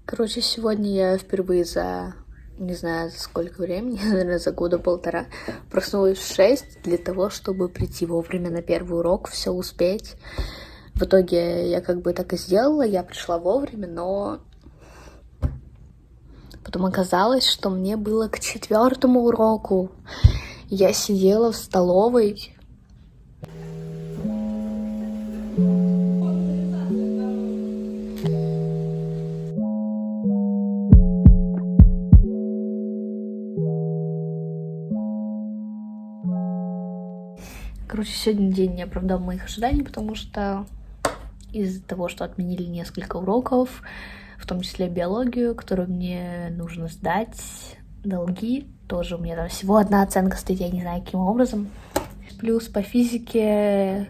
Короче, сегодня я впервые за, не знаю, за сколько времени, наверное, за года полтора, проснулась в 6 для того, чтобы прийти вовремя на первый урок, все успеть. В итоге я как бы так и сделала, я пришла вовремя, но потом оказалось, что мне было к 4-му уроку. Я сидела в столовой. Короче, сегодня день не оправдал моих ожиданий, потому что из-за того, что отменили несколько уроков, в том числе биологию, которую мне нужно сдать, долги, тоже у меня там всего одна оценка стоит, я не знаю, каким образом. Плюс по физике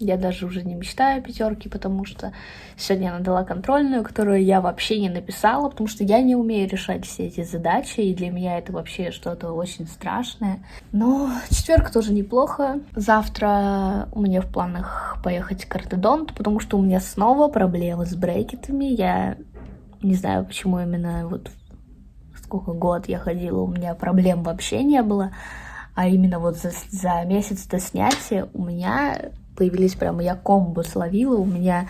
я даже уже не мечтаю о пятерке, потому что сегодня она дала контрольную, которую я вообще не написала, потому что я не умею решать все эти задачи, и для меня это вообще что-то очень страшное. Но 4 тоже неплохо. Завтра у меня в планах поехать к ортодонту, потому что у меня снова проблемы с брекетами. Я не знаю, почему именно вот сколько год я ходила, у меня проблем вообще не было. А именно вот за месяц до снятия у меня появились прямо, я комбо словила, у меня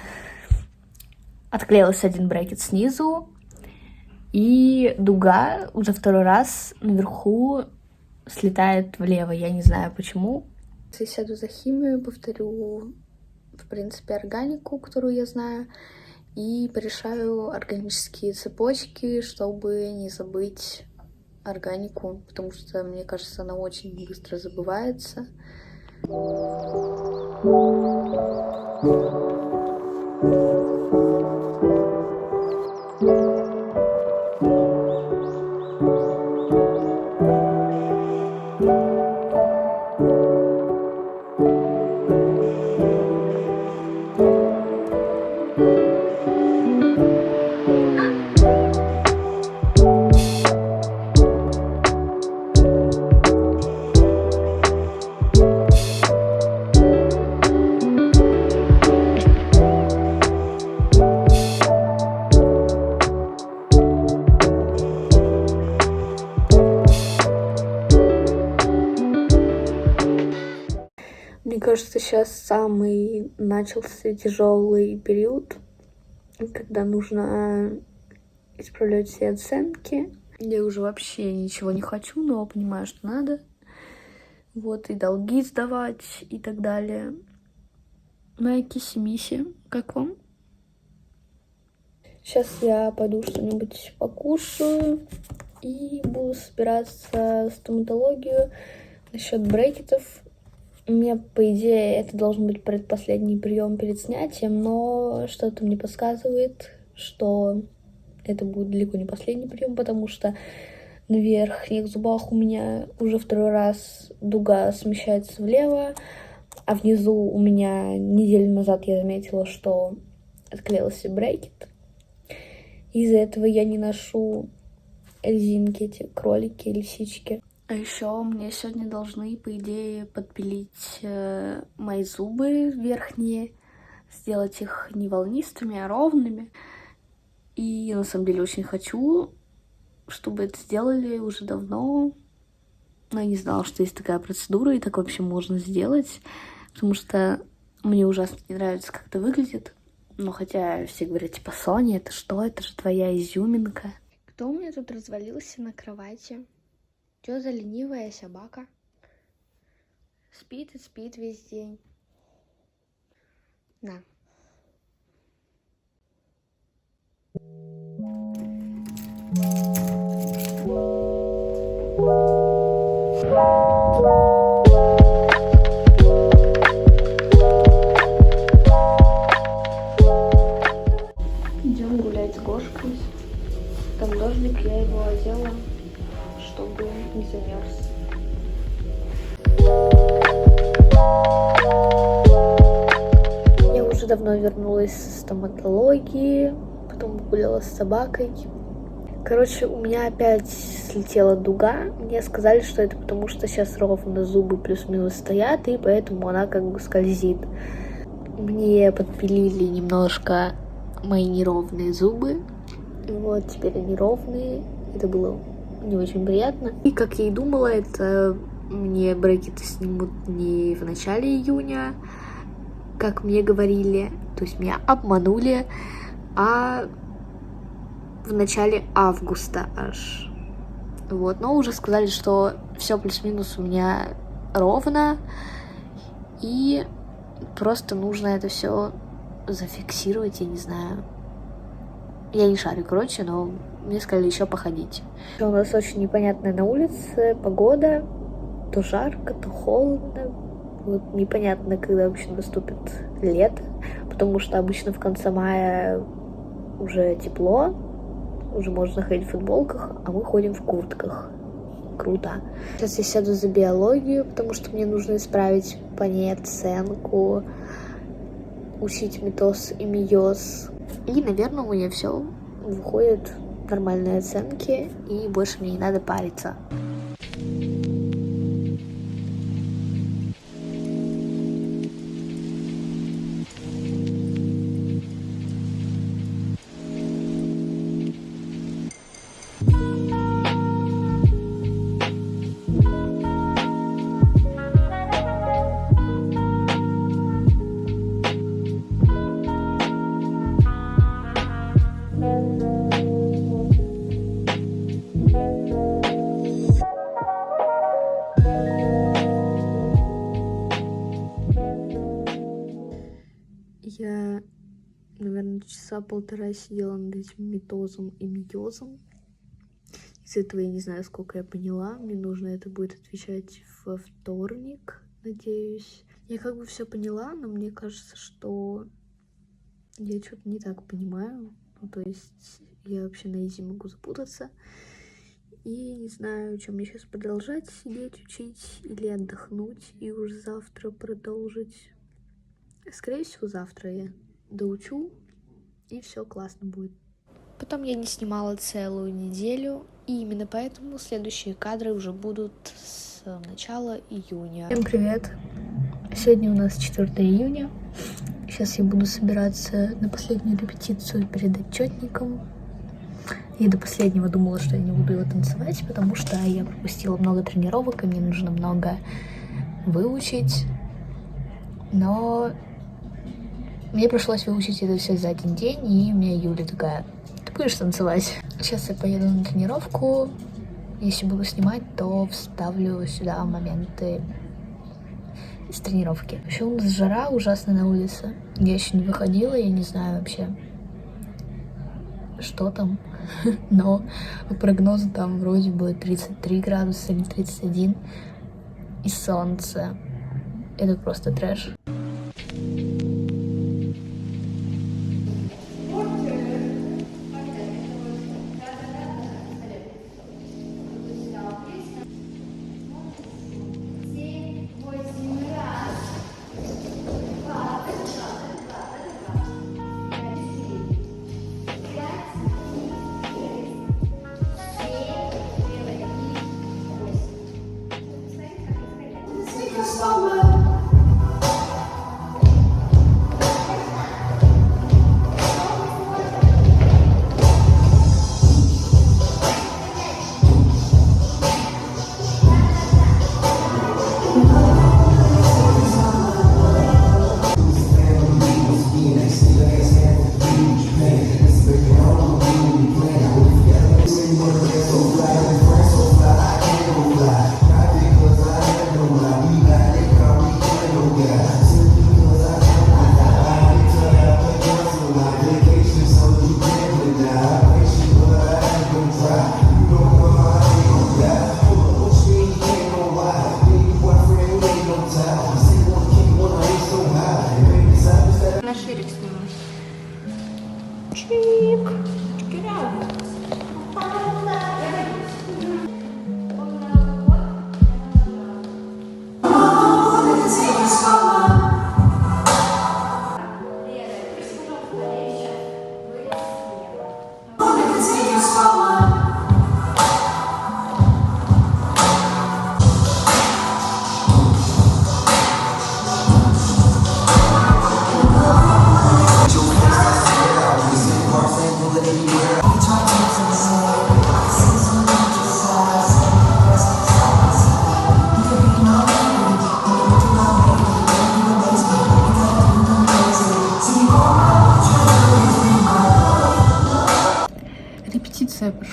отклеился один брекет снизу, и дуга уже второй раз наверху слетает влево, я не знаю почему. Я сяду за химию, повторю, в принципе, органику, которую я знаю, и порешаю органические цепочки, чтобы не забыть органику, потому что, мне кажется, она очень быстро забывается. Мне кажется, сейчас самый начался тяжелый период, когда нужно исправлять все оценки. Я уже вообще ничего не хочу, но понимаю, что надо. Вот, и долги сдавать, и так далее. Моя киси-миси, как вам? Сейчас я пойду что-нибудь покушаю и буду собираться в стоматологию насчет брекетов. У меня, по идее, это должен быть предпоследний прием перед снятием, но что-то мне подсказывает, что это будет далеко не последний прием, потому что на верхних зубах у меня уже второй раз дуга смещается влево, а внизу у меня неделю назад я заметила, что отклеился брекет. Из-за этого я не ношу резинки, эти кролики, лисички. А еще мне сегодня должны, по идее, подпилить мои зубы верхние, сделать их не волнистыми, а ровными. И я на самом деле очень хочу, чтобы это сделали уже давно. Но я не знала, что есть такая процедура, и так вообще можно сделать, потому что мне ужасно не нравится, как это выглядит. Но хотя все говорят, типа, Соня, это что? Это же твоя изюминка. Кто у меня тут развалился на кровати? Чё за ленивая собака? Спит и спит весь день. На. Идем гулять с Гошкой. Там дождик, я его одела, чтобы не замерз. Я уже давно вернулась с стоматологии, потом гуляла с собакой. Короче, у меня опять слетела дуга. Мне сказали, что это потому, что сейчас ровно зубы плюс-минус стоят, и поэтому она как бы скользит. Мне подпилили немножко мои неровные зубы. Вот, теперь они ровные. Это было не очень приятно. И, как я и думала, это мне брекеты снимут не в начале июня, как мне говорили. То есть меня обманули, а в начале августа аж. Вот, но уже сказали, что все плюс-минус у меня ровно, и просто нужно это все зафиксировать, я не знаю. Я не шарю, короче, но мне сказали еще походить. У нас очень непонятная на улице погода, то жарко, то холодно. Вот непонятно, когда вообще наступит лето, потому что обычно в конце мая уже тепло, уже можно ходить в футболках, а мы ходим в куртках. Круто. Сейчас я сяду за биологию, потому что мне нужно исправить по ней оценку, учить митоз и мейоз. И, наверное, у меня все выходит нормальные оценки, и больше мне не надо париться. Я, наверное, часа полтора сидела над этим митозом и мейозом. Из этого я не знаю, сколько я поняла. Мне нужно это будет отвечать во вторник, надеюсь. Я как бы все поняла, но мне кажется, что я что-то не так понимаю. Ну, то есть я вообще на изи могу запутаться. И не знаю, чем мне сейчас продолжать сидеть, учить или отдохнуть и уже завтра продолжить. Скорее всего, завтра я доучу, и все классно будет. Потом я не снимала целую неделю, и именно поэтому следующие кадры уже будут с начала июня. Всем привет! Сегодня у нас 4 июня. Сейчас я буду собираться на последнюю репетицию перед отчетником. Я до последнего думала, что я не буду его танцевать, потому что я пропустила много тренировок, и мне нужно много выучить. Но мне пришлось выучить это все за один день, и у меня Юля такая: ты будешь танцевать? Сейчас я поеду на тренировку. Если буду снимать, то вставлю сюда моменты из тренировки. Вообще у нас жара ужасная на улице. Я еще не выходила, я не знаю вообще, что там. Но по прогнозу там вроде бы 33 градуса или 31. И солнце. Это просто трэш.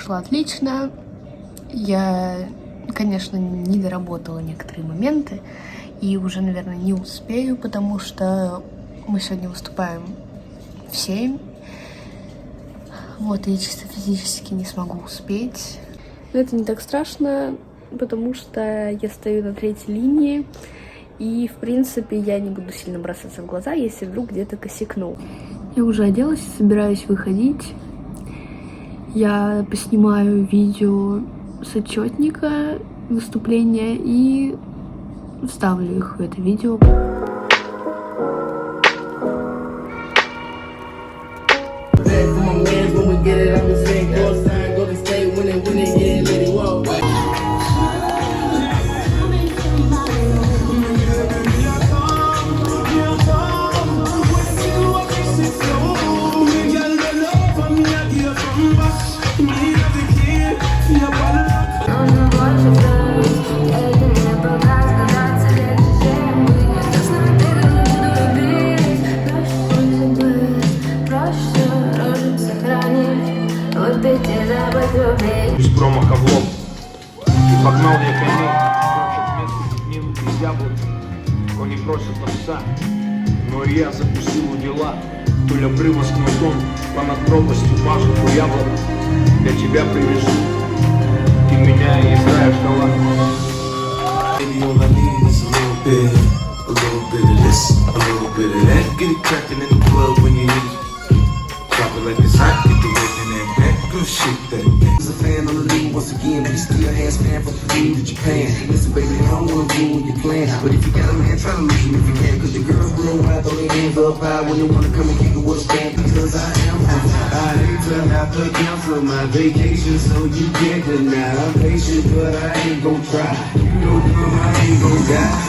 прошло отлично. Я, конечно, не доработала некоторые моменты и уже, наверное, не успею, потому что мы сегодня выступаем в 7. Вот, и чисто физически не смогу успеть. Но это не так страшно, потому что я стою на 3-й линии, и, в принципе, я не буду сильно бросаться в глаза, если вдруг где-то косякну. Я уже оделась, собираюсь выходить. Я поснимаю видео с отчетника выступления и вставлю их в это видео. Без промаха в лоб. И погнал я коней, прочь мин из яблок. Кони просят овса, но и я запустил у дела. Вдоль обрыва с кнутом, понад пропастью пажитку яблок. Для тебя привезу, ты меня и играешь шкала. Baby, all I need is a little bit of this, a little bit of that. Get it crackin' in the club when you hit it. Drop it like it's hot, get the working and back. Good shit, that. As a fan on the league once again, but you still hands man from Peru to Japan. Listen, baby, I don't wanna ruin your plan, but if you got a man, try to lose him if you can. Cause the girls real wild, throw their hands up high when they wanna come and kick it with a band. Because I am I hate to have to cancel my vacation, so you can't deny. I'm patient, but I ain't gon' try. You know, I ain't gon' die.